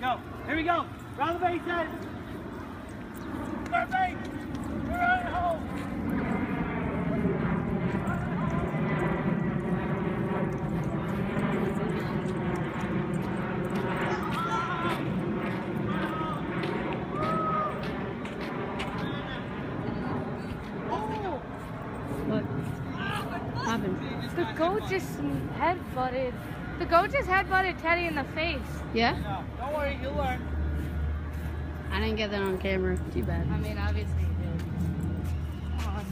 go. Here we go. Round the bases. Perfect. We're on home. The goat just headbutted. The goat just headbutted Teddy in the face. Yeah? No, don't worry, you'll learn. I didn't get that on camera. Too bad. I mean, obviously you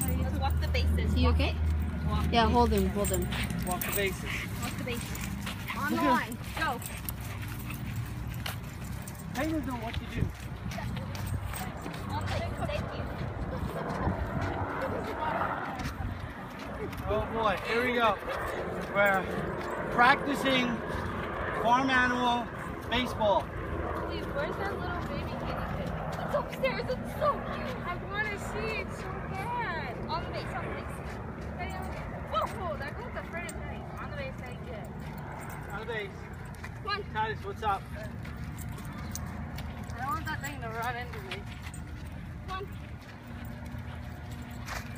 did. Let's walk the bases. Is he okay? Yeah, hold him, hold him. Walk the bases. Walk the bases. On the line. Go. Taylor, know what to do. On the base. Thank you. Oh boy, here we go. We're practicing farm animal baseball. Please, where's that little baby guinea pig? It's upstairs. It's so cute. I want to see it so bad. On the base. On the base. Teddy, on the base. Whoa, there goes the friend of Teddy. On the base, Teddy, good. On the base. Come on. Titus, what's up? I don't want that thing to run into me. Come on.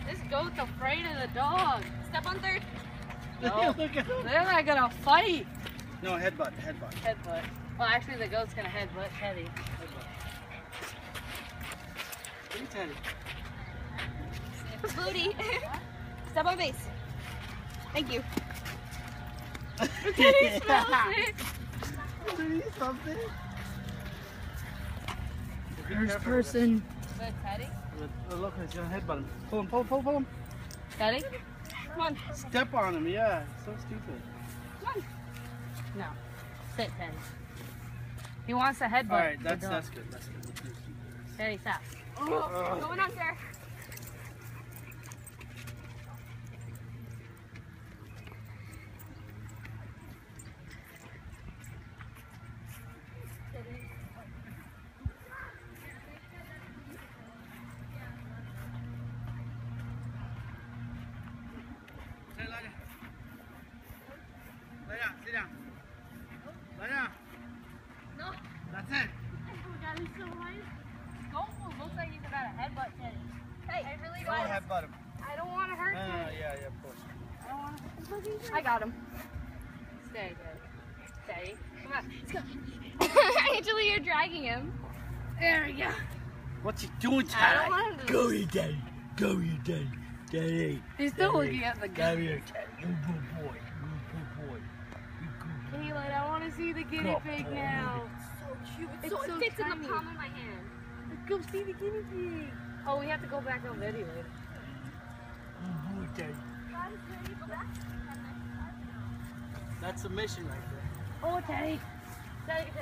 This goat's afraid of the dog. Step on third. No. Look at him. They're not gonna fight. No, headbutt, headbutt. Headbutt. Well, actually, the goat's gonna headbutt Teddy. Look at Teddy. Sniff the booty. Step on base. Thank you. Teddy smells it. Did he something? First person. Is that Teddy? Look, he's gonna headbutt him. Pull him, pull him. Teddy? Come on. Step on him, yeah. So stupid. Come on. No. Sit, Teddy. He wants to headbutt. All right, the that's dog. good. That's good. Teddy, stop. Oh, going on there. Lay down, sit down. Lay down. No. That's it. Oh my God, he's so light. Goat looks like he's about to headbutt Teddy. Hey, I really Go don't. headbutt him. I don't want to hurt Teddy. Yeah, of course. I don't want to. I got him. Stay, Teddy. Teddy, come on. Let's go. Angela, you're dragging him. There we go. What's he doing, I don't Teddy? want him to. Go, you daddy. Go, you daddy. Daddy. He's still looking at the Go goat. here, Teddy. You good boy. You good boy. You good boy. Caleb, I want to see the guinea Good pig boy. now. So cute. It's so it fits in tiny. the palm of my hand. Let's go see the guinea pig. Oh, we have to go back on video later. Good boy, Daddy. God is ready to go back. That's a mission right there. Oh, Teddy. Teddy.